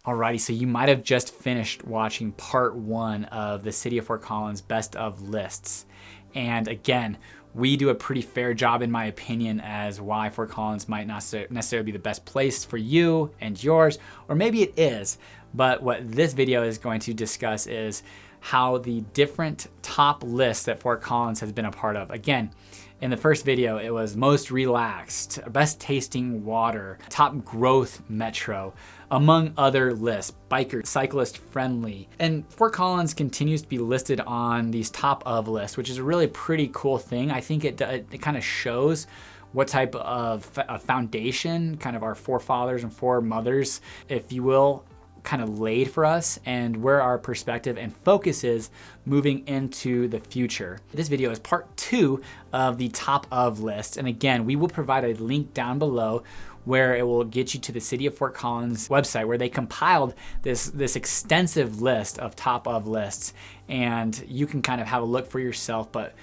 Alrighty, so you might have just finished watching part 1 of the City of Fort Collins Best of Lists. And again, we do a pretty fair job, in my opinion, as why Fort Collins might not necessarily be the best place for you and yours, or maybe it is. But what this video is going to discuss is how the different top lists that Fort Collins has been a part of. Again, in the first video, it was most relaxed, best tasting water, top growth metro, among other lists, biker, cyclist friendly. And Fort Collins continues to be listed on these top of lists, which is a really pretty cool thing. I think it kind of shows what type of foundation kind of our forefathers and foremothers, if you will, kind of laid for us, and where our perspective and focus is moving into the future. This video is part 2 of the top of list. And again, we will provide a link down below where it will get you to the City of Fort Collins website, where they compiled this extensive list of top of lists, and you can kind of have a look for yourself. But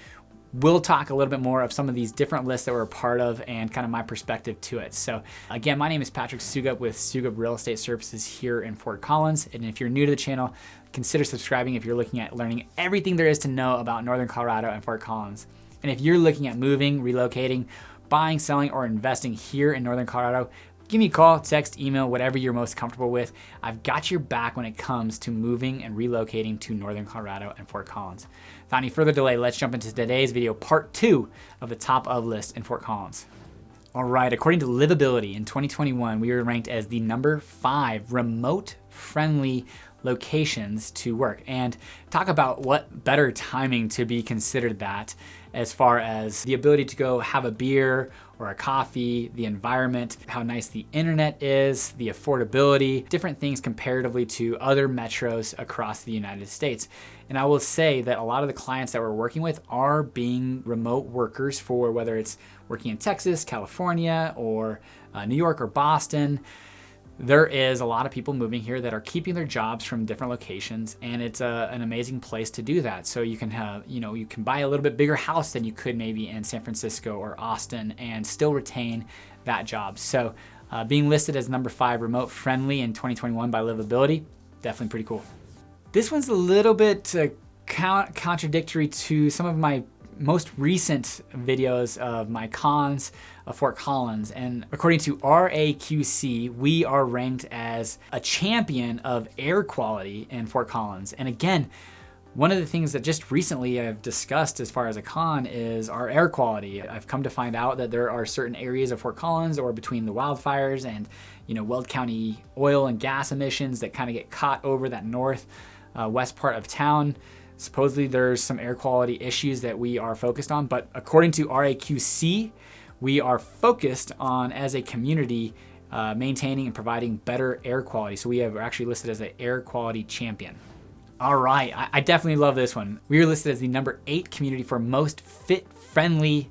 we'll talk a little bit more of some of these different lists that we're a part of and kind of my perspective to it. So again, my name is Patrick Soukup with Soukup Real Estate Services here in Fort Collins. And if you're new to the channel, consider subscribing if you're looking at learning everything there is to know about Northern Colorado and Fort Collins. And if you're looking at moving, relocating, buying, selling, or investing here in Northern Colorado, give me a call, text, email, whatever you're most comfortable with. I've got your back when it comes to moving and relocating to Northern Colorado and Fort Collins. Without any further delay, let's jump into today's video, part 2 of the top of list in Fort Collins. All right, according to Livability in 2021, we were ranked as the number 5 remote friendly locations to work. And talk about what better timing to be considered that, as far as the ability to go have a beer or a coffee, the environment, how nice the internet is, the affordability, different things comparatively to other metros across the United States. And I will say that a lot of the clients that we're working with are being remote workers, for whether it's working in Texas, California, or New York or Boston. There is a lot of people moving here that are keeping their jobs from different locations, and it's an amazing place to do that. So you can have, you can buy a little bit bigger house than you could maybe in San Francisco or Austin and still retain that job. So being listed as number 5 remote friendly in 2021 by Livability, definitely pretty cool. This one's a little bit contradictory to some of my most recent videos of my cons of Fort Collins. And according to RAQC, we are ranked as a champion of air quality in Fort Collins. And again, one of the things that just recently I've discussed as far as a con is our air quality. I've come to find out that there are certain areas of Fort Collins, or between the wildfires and Weld County oil and gas emissions, that kind of get caught over that west part of town. Supposedly there's some air quality issues that we are focused on, but according to RAQC, we are focused on, as a community, maintaining and providing better air quality. So we are actually listed as an air quality champion. All right, I definitely love this one. We are listed as the number 8 community for most fit-friendly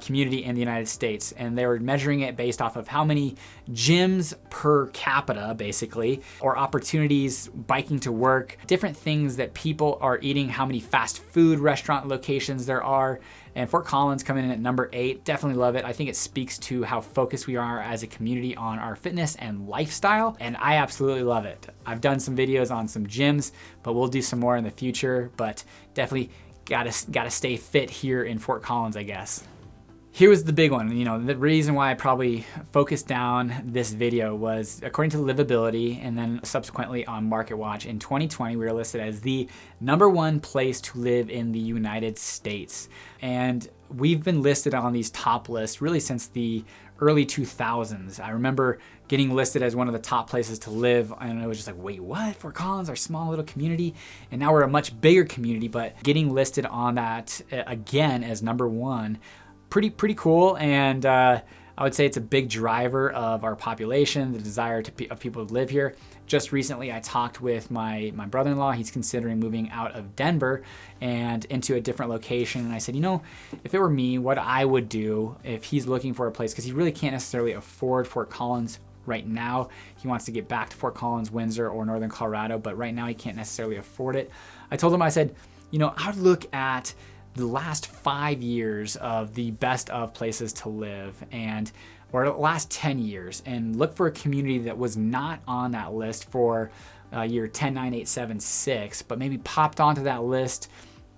community in the United States, and they were measuring it based off of how many gyms per capita, basically, or opportunities biking to work, different things that people are eating, how many fast food restaurant locations there are. And Fort Collins coming in at number 8, definitely love it. I think it speaks to how focused we are as a community on our fitness and lifestyle, and I absolutely love it. I've done some videos on some gyms, but we'll do some more in the future. But definitely gotta stay fit here in Fort Collins, I guess. Here was the big one. The reason why I probably focused down this video was, according to Livability and then subsequently on MarketWatch, in 2020, we were listed as the number 1 place to live in the United States. And we've been listed on these top lists really since the early 2000s. I remember getting listed as one of the top places to live, and it was just like, wait, what? Fort Collins, our small little community? And now we're a much bigger community, but getting listed on that again as number 1, pretty cool. And I would say it's a big driver of our population, the desire of people to live here. Just recently, I talked with my brother-in-law. He's considering moving out of Denver and into a different location. And I said, if it were me, what I would do if he's looking for a place, because he really can't necessarily afford Fort Collins right now. He wants to get back to Fort Collins, Windsor, or Northern Colorado, but right now he can't necessarily afford it. I told him, I said, I would look at the last 5 years of the best of places to live, or the last 10 years, and look for a community that was not on that list for year 10, 9, 8, 7, 6, but maybe popped onto that list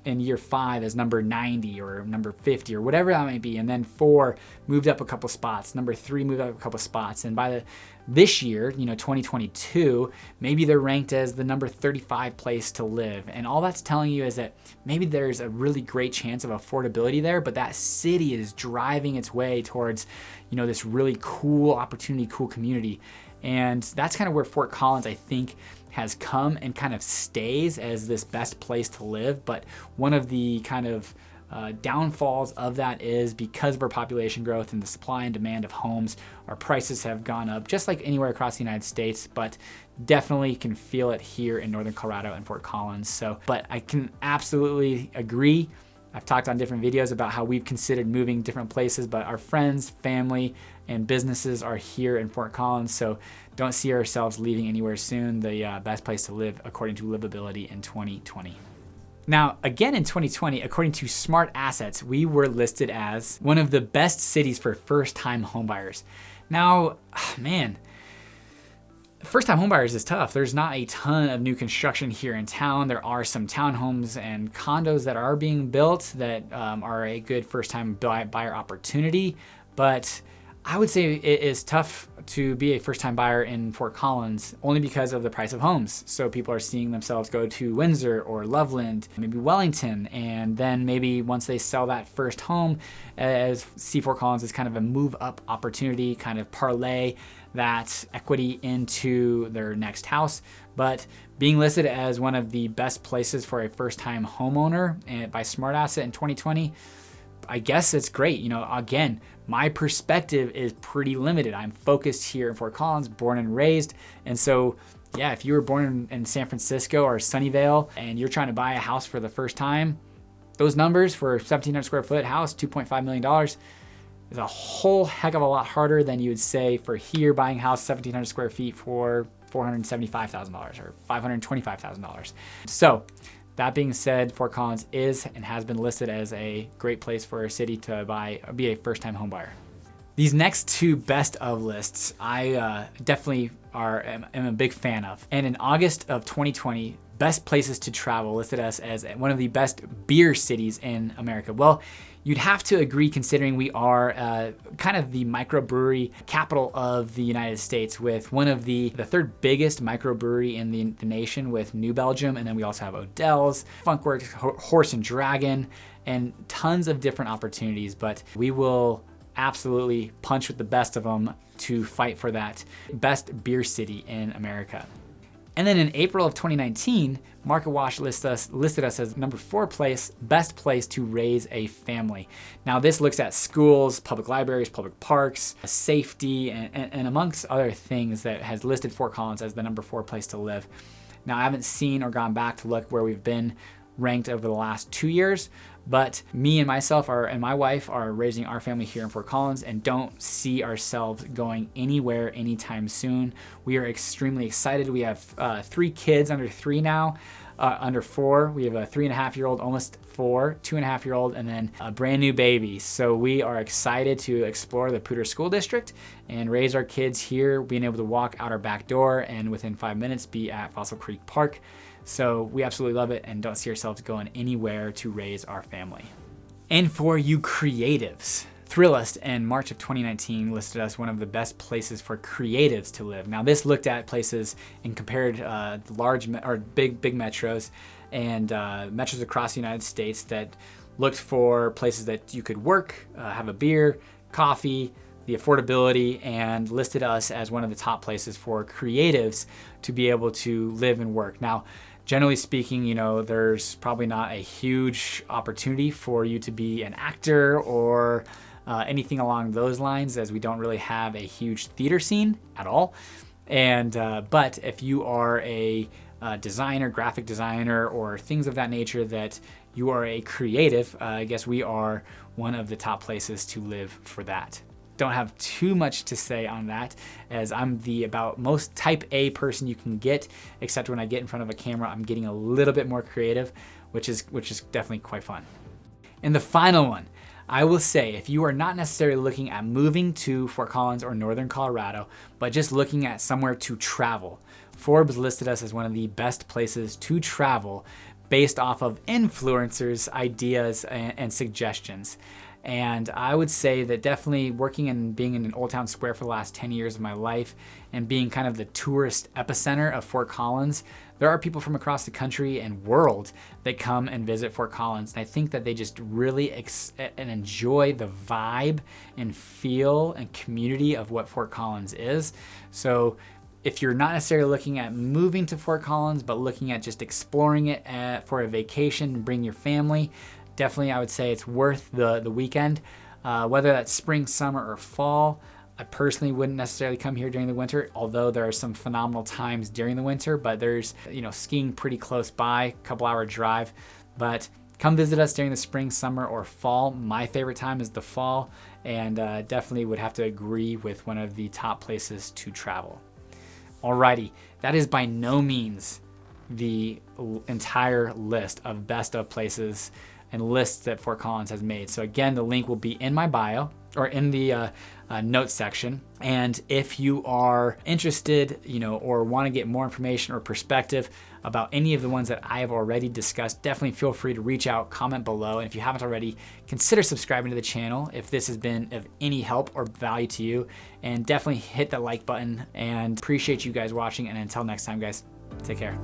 in year 5 as number 90 or number 50 or whatever that might be, and then 4 moved up a couple spots, number 3 moved up a couple spots, and by this year, 2022, maybe they're ranked as the number 35 place to live. And all that's telling you is that maybe there's a really great chance of affordability there, but that city is driving its way towards, this really cool opportunity, cool community. And that's kind of where Fort Collins, I think, has come and kind of stays as this best place to live. But one of the kind of downfalls of that is because of our population growth and the supply and demand of homes, our prices have gone up just like anywhere across the United States, but definitely can feel it here in Northern Colorado and Fort Collins. But I can absolutely agree. I've talked on different videos about how we've considered moving different places, but our friends, family, and businesses are here in Fort Collins, so don't see ourselves leaving anywhere soon. The best place to live according to livability in 2020. Now, again in 2020, according to Smart Assets, we were listed as one of the best cities for first-time homebuyers. Now, man, first-time homebuyers is tough. There's not a ton of new construction here in town. There are some townhomes and condos that are being built that are a good first-time buyer opportunity, but I would say it is tough to be a first-time buyer in Fort Collins only because of the price of homes. So people are seeing themselves go to Windsor or Loveland, maybe Wellington, and then maybe once they sell that first home, as Fort Collins is kind of a move-up opportunity, kind of parlay that equity into their next house. But being listed as one of the best places for a first-time homeowner by Smart Asset in 2020, I guess it's great. Again, my perspective is pretty limited. I'm focused here in Fort Collins, born and raised. And so, yeah, if you were born in San Francisco or Sunnyvale and you're trying to buy a house for the first time, those numbers for a 1,700 square foot house, $2.5 million, is a whole heck of a lot harder than you would say for here buying a house 1,700 square feet for $475,000 or $525,000. So, that being said, Fort Collins is and has been listed as a great place for a city to be a first-time home buyer. These next two best of lists, I definitely am a big fan of. And in August of 2020, Best Places to Travel listed us as one of the best beer cities in America. Well, you'd have to agree considering we are kind of the microbrewery capital of the United States, with one of the third biggest microbrewery in the nation with New Belgium. And then we also have Odell's, Funkworks, Horse and Dragon, and tons of different opportunities. But we will absolutely punch with the best of them to fight for that best beer city in America. And then in April of 2019, MarketWatch listed us as number 4 best place to raise a family. Now this looks at schools, public libraries, public parks, safety, and amongst other things that has listed Fort Collins as the number 4 place to live. Now I haven't seen or gone back to look where we've been ranked over the last 2 years, but me and myself and my wife are raising our family here in Fort Collins and don't see ourselves going anywhere anytime soon. We are extremely excited. We have 3 kids under 3 now, under 4. We have a 3.5-year-old, almost 4, 2.5-year-old, and then a brand new baby. So we are excited to explore the Poudre School District and raise our kids here, being able to walk out our back door and within 5 minutes be at Fossil Creek Park. So we absolutely love it and don't see ourselves going anywhere to raise our family. And for you creatives, Thrillist in March of 2019 listed us one of the best places for creatives to live. Now this looked at places and compared big metros and metros across the United States that looked for places that you could work, have a beer, coffee, the affordability, and listed us as one of the top places for creatives to be able to live and work. Now, generally speaking, there's probably not a huge opportunity for you to be an actor or anything along those lines, as we don't really have a huge theater scene at all. And but if you are a designer, graphic designer, or things of that nature, that you are a creative, I guess we are one of the top places to live for that. Don't have too much to say on that, as I'm the about most type A person you can get, except when I get in front of a camera, I'm getting a little bit more creative, which is definitely quite fun. And the final one, I will say, if you are not necessarily looking at moving to Fort Collins or Northern Colorado, but just looking at somewhere to travel, Forbes listed us as one of the best places to travel based off of influencers' ideas and suggestions. And I would say that definitely working and being in an Old Town Square for the last 10 years of my life and being kind of the tourist epicenter of Fort Collins, there are people from across the country and world that come and visit Fort Collins. And I think that they just really and enjoy the vibe and feel and community of what Fort Collins is. So if you're not necessarily looking at moving to Fort Collins, but looking at just exploring it for a vacation, bring your family, definitely I would say it's worth the weekend. Whether that's spring, summer, or fall, I personally wouldn't necessarily come here during the winter, although there are some phenomenal times during the winter, but there's skiing pretty close by, couple-hour drive. But come visit us during the spring, summer, or fall. My favorite time is the fall, and definitely would have to agree with one of the top places to travel. Alrighty, that is by no means the entire list of best of places and lists that Fort Collins has made. So again, the link will be in my bio or in the notes section. And if you are interested, or want to get more information or perspective about any of the ones that I have already discussed, definitely feel free to reach out, comment below. And if you haven't already, consider subscribing to the channel if this has been of any help or value to you. And definitely hit that like button, and appreciate you guys watching. And until next time, guys, take care.